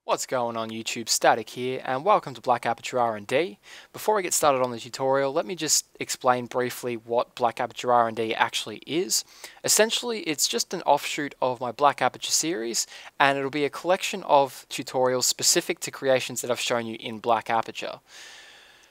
What's going on YouTube, Static here, and welcome to Black Aperture R&D. Before I get started on the tutorial, let me just explain briefly what Black Aperture R&D actually is. Essentially, it's just an offshoot of my Black Aperture series, and it'll be a collection of tutorials specific to creations that I've shown you in Black Aperture.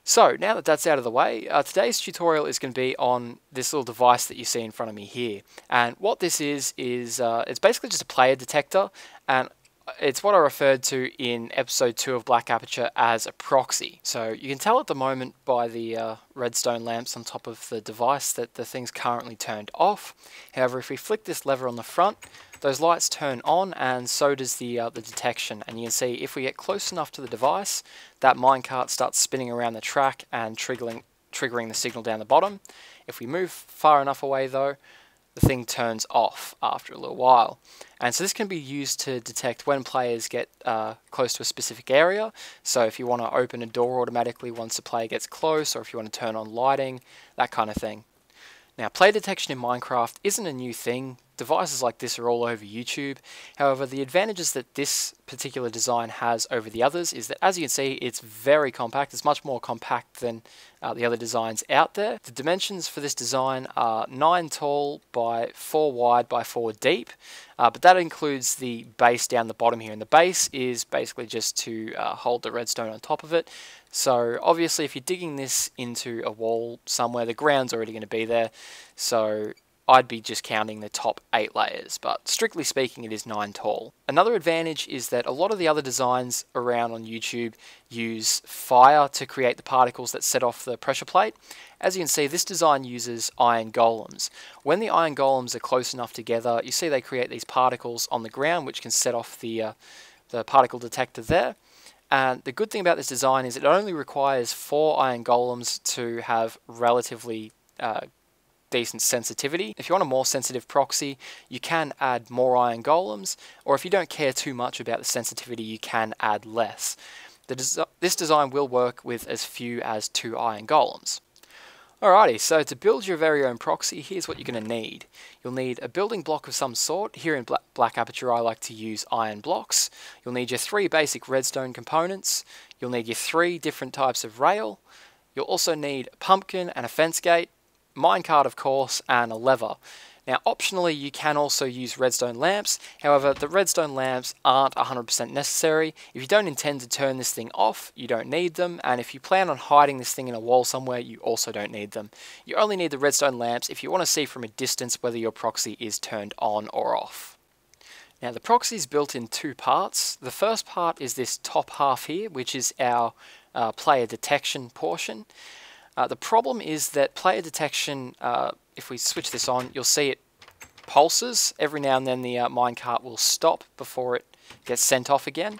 So, now that that's out of the way, today's tutorial is going to be on this little device that you see in front of me here. And what this is it's basically just a player detector, and it's what I referred to in episode 2 of Black Aperture as a proxy. So you can tell at the moment by the redstone lamps on top of the device that the thing's currently turned off. However, if we flick this lever on the front, those lights turn on, and so does the detection. And you can see if we get close enough to the device, that minecart starts spinning around the track and triggering the signal down the bottom. If we move far enough away though, the thing turns off after a little while. And so this can be used to detect when players get close to a specific area. So if you want to open a door automatically once a player gets close, or if you want to turn on lighting, that kind of thing. Now, player detection in Minecraft isn't a new thing. Devices like this are all over YouTube. However, the advantages that this particular design has over the others is that, as you can see, it's very compact. It's much more compact than the other designs out there. The dimensions for this design are 9 tall by 4 wide by 4 deep, but that includes the base down the bottom here. And the base is basically just to hold the redstone on top of it. So obviously, if you're digging this into a wall somewhere, the ground's already going to be there. So I'd be just counting the top 8 layers, but strictly speaking, it is 9 tall. Another advantage is that a lot of the other designs around on YouTube use fire to create the particles that set off the pressure plate. As you can see, this design uses iron golems. When the iron golems are close enough together, you see they create these particles on the ground, which can set off the particle detector there. And the good thing about this design is it only requires 4 iron golems to have relatively decent sensitivity. If you want a more sensitive proxy, you can add more iron golems, or if you don't care too much about the sensitivity, you can add less. This design will work with as few as 2 iron golems. Alrighty, so to build your very own proxy, here's what you're going to need. You'll need a building block of some sort. Here in Black Aperture, I like to use iron blocks. You'll need your 3 basic redstone components. You'll need your 3 different types of rail. You'll also need a pumpkin and a fence gate, minecart of course, and a lever. Now optionally you can also use redstone lamps, however the redstone lamps aren't 100% necessary. If you don't intend to turn this thing off, you don't need them, and if you plan on hiding this thing in a wall somewhere, you also don't need them. You only need the redstone lamps if you want to see from a distance whether your proxy is turned on or off. Now the proxy is built in 2 parts. The first part is this top half here, which is our player detection portion. The problem is that player detection, if we switch this on, you'll see it pulses. Every now and then the minecart will stop before it gets sent off again.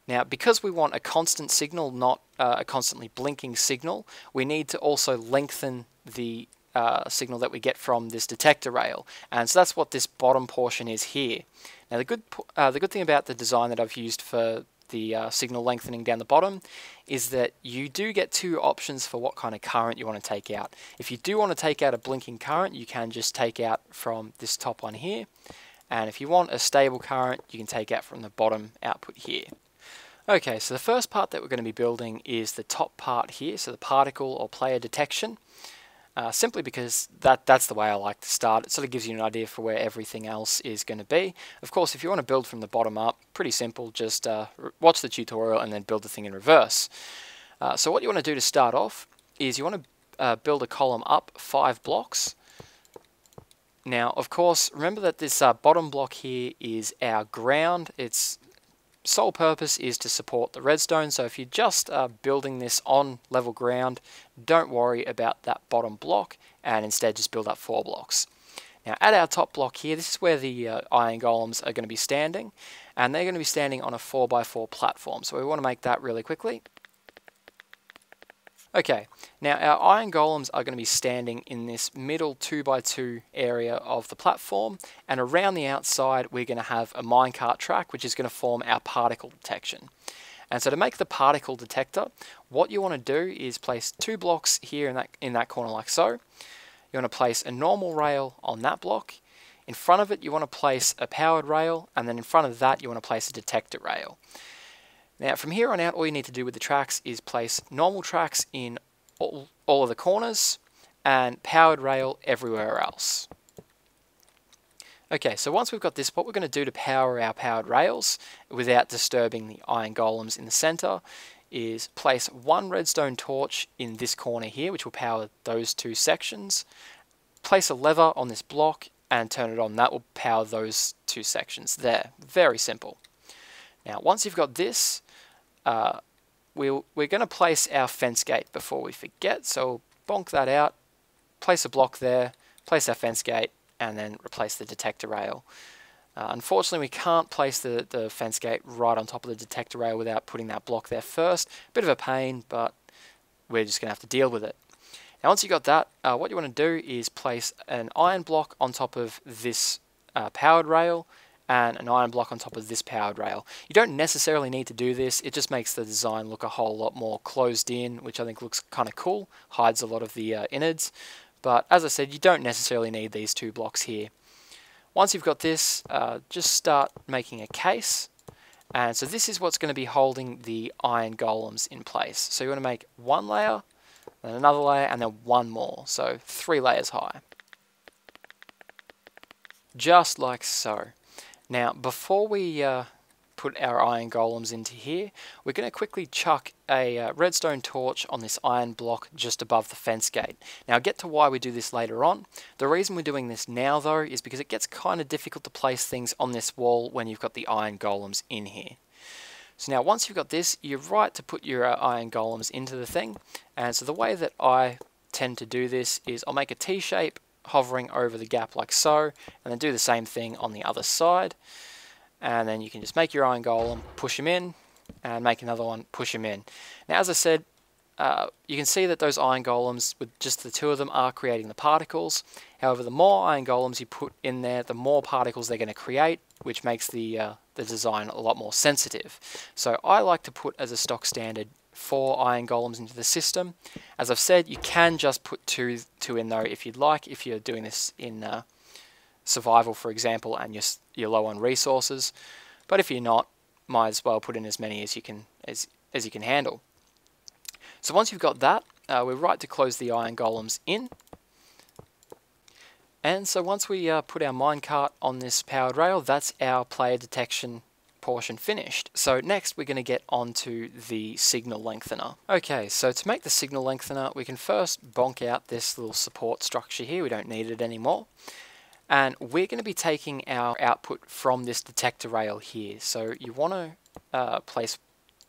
Now, because we want a constant signal, not a constantly blinking signal, we need to also lengthen the signal that we get from this detector rail. And so that's what this bottom portion is here. Now, the good thing about the design that I've used for the signal lengthening down the bottom is that you do get 2 options for what kind of current you want to take out. If you do want to take out a blinking current, you can just take out from this top one here, and if you want a stable current, you can take out from the bottom output here. Okay, so the first part that we're going to be building is the top part here, so the particle or player detection. Simply because that's the way I like to start. It sort of gives you an idea for where everything else is going to be. Of course, if you want to build from the bottom up, pretty simple, just watch the tutorial and then build the thing in reverse. So what you want to do to start off is you want to build a column up 5 blocks. Now, of course, remember that this bottom block here is our ground. Its sole purpose is to support the redstone, so if you're just building this on level ground, don't worry about that bottom block and instead just build up 4 blocks. Now at our top block here, this is where the iron golems are going to be standing, and they're going to be standing on a 4x4 platform, so we want to make that really quickly. Okay, now our iron golems are going to be standing in this middle 2x2 area of the platform, and around the outside we're going to have a minecart track which is going to form our particle detection. And so to make the particle detector, what you want to do is place 2 blocks here in that corner like so. You want to place a normal rail on that block. In front of it you want to place a powered rail, and then in front of that you want to place a detector rail. Now from here on out, all you need to do with the tracks is place normal tracks in all of the corners and powered rail everywhere else. Okay, so once we've got this, what we're going to do to power our powered rails without disturbing the iron golems in the center is place one redstone torch in this corner here, which will power those two sections. Place a lever on this block and turn it on. That will power those two sections there. Very simple. Now, once you've got this, we're going to place our fence gate before we forget. So bonk that out, place a block there, place our fence gate, and then replace the detector rail. Unfortunately, we can't place the fence gate right on top of the detector rail without putting that block there first. Bit of a pain, but we're just going to have to deal with it. Now, once you've got that, what you want to do is place an iron block on top of this powered rail and an iron block on top of this powered rail. You don't necessarily need to do this, it just makes the design look a whole lot more closed in, which I think looks kind of cool, hides a lot of the innards. But as I said, you don't necessarily need these two blocks here. Once you've got this, just start making a case. And so this is what's going to be holding the iron golems in place. So you want to make one layer, then another layer, and then one more. So 3 layers high. Just like so. Now, before we put our iron golems into here, we're going to quickly chuck a redstone torch on this iron block just above the fence gate. Now I'll get to why we do this later on. The reason we're doing this now though is because it gets kind of difficult to place things on this wall when you've got the iron golems in here. So now once you've got this, you're right to put your iron golems into the thing. And so the way that I tend to do this is I'll make a T shape hovering over the gap like so, and then do the same thing on the other side. And then you can just make your iron golem, push him in, and make another one, push him in. Now, as I said, you can see that those iron golems, with just the two of them, are creating the particles. However, the more iron golems you put in there, the more particles they're going to create, which makes the design a lot more sensitive. So I like to put as a stock standard 4 iron golems into the system. As I've said, you can just put two in though if you'd like, if you're doing this in survival, for example, and you're low on resources. But if you're not, might as well put in as many as you can handle. So once you've got that, we're right to close the iron golems in. And so once we put our minecart on this powered rail, that's our player detection portion finished. So next we're going to get onto the signal lengthener. Okay, so to make the signal lengthener, we can first bonk out this little support structure here. We don't need it anymore. And we're going to be taking our output from this detector rail here. So you want to place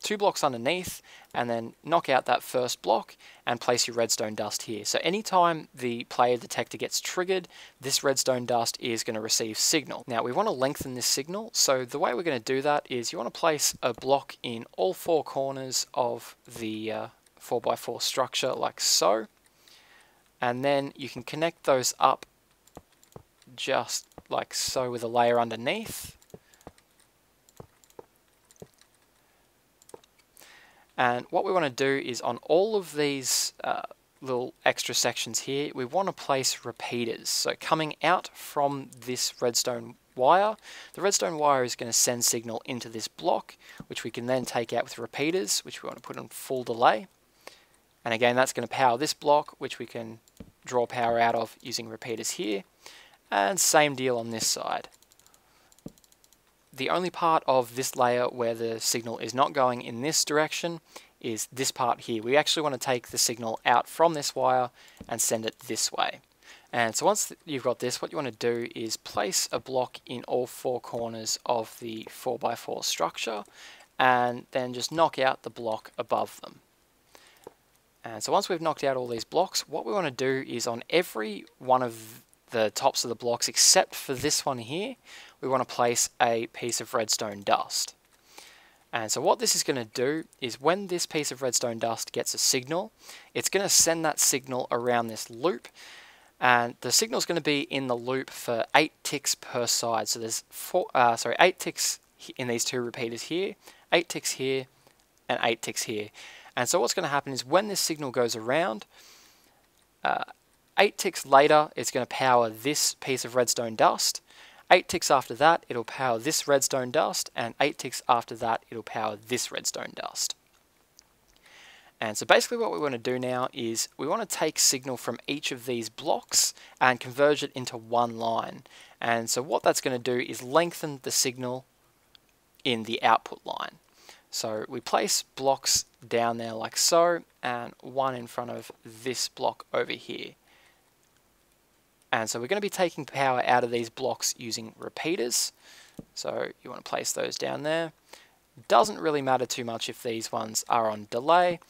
2 blocks underneath and then knock out that first block and place your redstone dust here. So anytime the player detector gets triggered, this redstone dust is going to receive signal. Now we want to lengthen this signal, so the way we're going to do that is you want to place a block in all 4 corners of the 4x4 structure like so, and then you can connect those up just like so with a layer underneath. And what we want to do is on all of these little extra sections here, we want to place repeaters. So coming out from this redstone wire, the redstone wire is going to send signal into this block, which we can then take out with repeaters, which we want to put on full delay. And again, that's going to power this block, which we can draw power out of using repeaters here. And same deal on this side. The only part of this layer where the signal is not going in this direction is this part here. We actually want to take the signal out from this wire and send it this way. And so once you've got this, what you want to do is place a block in all 4 corners of the 4x4 structure and then just knock out the block above them. And so once we've knocked out all these blocks, what we want to do is on every one of the tops of the blocks except for this one here, we want to place a piece of redstone dust. And so what this is going to do is when this piece of redstone dust gets a signal, it's going to send that signal around this loop, and the signal is going to be in the loop for 8 ticks per side. So there's 8 ticks in these 2 repeaters here, 8 ticks here, and 8 ticks here. And so what's going to happen is when this signal goes around, 8 ticks later, it's going to power this piece of redstone dust. 8 ticks after that, it'll power this redstone dust, and 8 ticks after that, it'll power this redstone dust. And so basically what we want to do now is we want to take signal from each of these blocks and converge it into one line. And so what that's going to do is lengthen the signal in the output line. So we place blocks down there like so, and one in front of this block over here. And so we're going to be taking power out of these blocks using repeaters. So you want to place those down there. Doesn't really matter too much if these ones are on delay.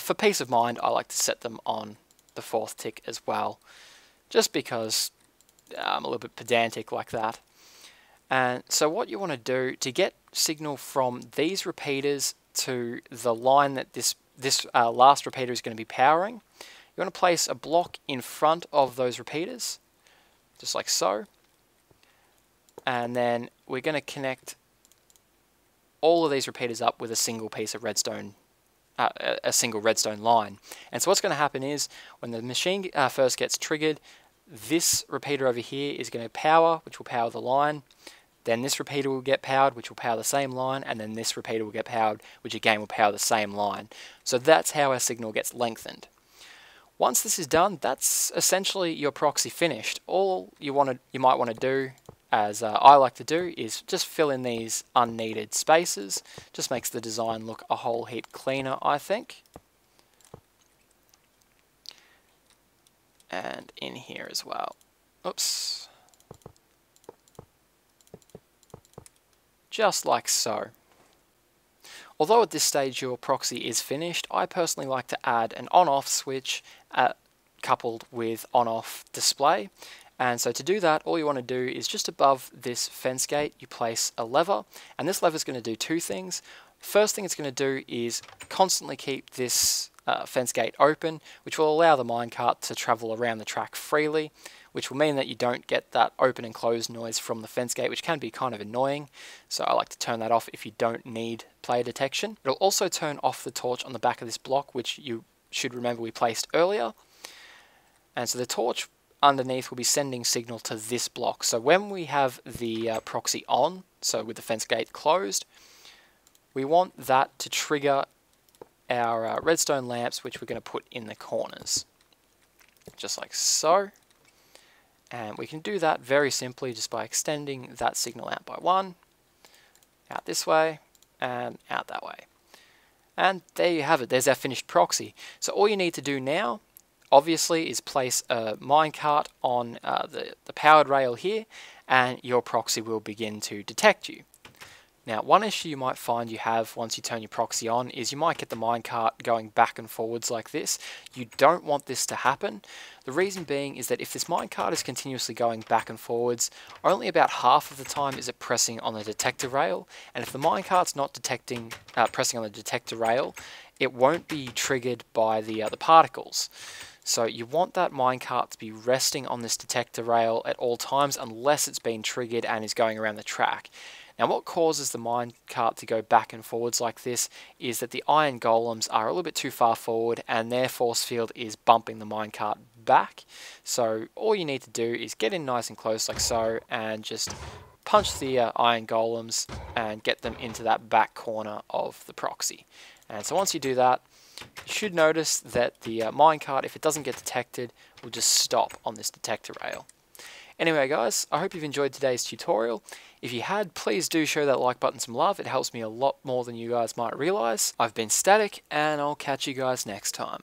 For peace of mind, I like to set them on the 4th tick as well, just because I'm a little bit pedantic like that. And so what you want to do to get signal from these repeaters to the line that this last repeater is going to be powering, you want to place a block in front of those repeaters, just like so. And then we're going to connect all of these repeaters up with a single piece of redstone, a single redstone line. And so what's going to happen is when the machine first gets triggered, this repeater over here is going to power, which will power the line. Then this repeater will get powered, which will power the same line, and then this repeater will get powered, which again will power the same line. So that's how our signal gets lengthened. Once this is done, that's essentially your proxy finished. All you might want to do, as I like to do, is just fill in these unneeded spaces. Just makes the design look a whole heap cleaner, I think. And in here as well. Oops. Just like so. Although at this stage your proxy is finished, I personally like to add an on-off switch coupled with on-off display. And so to do that, all you want to do is just above this fence gate, you place a lever, and this lever is going to do two things. First thing it's going to do is constantly keep this fence gate open, which will allow the minecart to travel around the track freely, which will mean that you don't get that open and close noise from the fence gate, which can be kind of annoying. So I like to turn that off if you don't need player detection. It'll also turn off the torch on the back of this block, which you should remember we placed earlier. And so the torch underneath will be sending signal to this block. So when we have the proxy on, so with the fence gate closed, we want that to trigger our redstone lamps, which we're going to put in the corners, just like so. And we can do that very simply just by extending that signal out by 1, out this way, and out that way. And there you have it, there's our finished proxy. So all you need to do now, obviously, is place a minecart on the powered rail here, and your proxy will begin to detect you. Now, one issue you might find you have once you turn your proxy on is you might get the minecart going back and forwards like this. You don't want this to happen. The reason being is that if this minecart is continuously going back and forwards, only about half of the time is it pressing on the detector rail, and if the minecart's not pressing on the detector rail, it won't be triggered by the particles. So you want that minecart to be resting on this detector rail at all times unless it's been triggered and is going around the track. Now what causes the minecart to go back and forwards like this is that the iron golems are a little bit too far forward and their force field is bumping the minecart back. So all you need to do is get in nice and close like so and just punch the iron golems and get them into that back corner of the proxy. And so once you do that, you should notice that the minecart, if it doesn't get detected, will just stop on this detector rail. Anyway guys, I hope you've enjoyed today's tutorial. If you had, please do show that like button some love. It helps me a lot more than you guys might realize. I've been Static, and I'll catch you guys next time.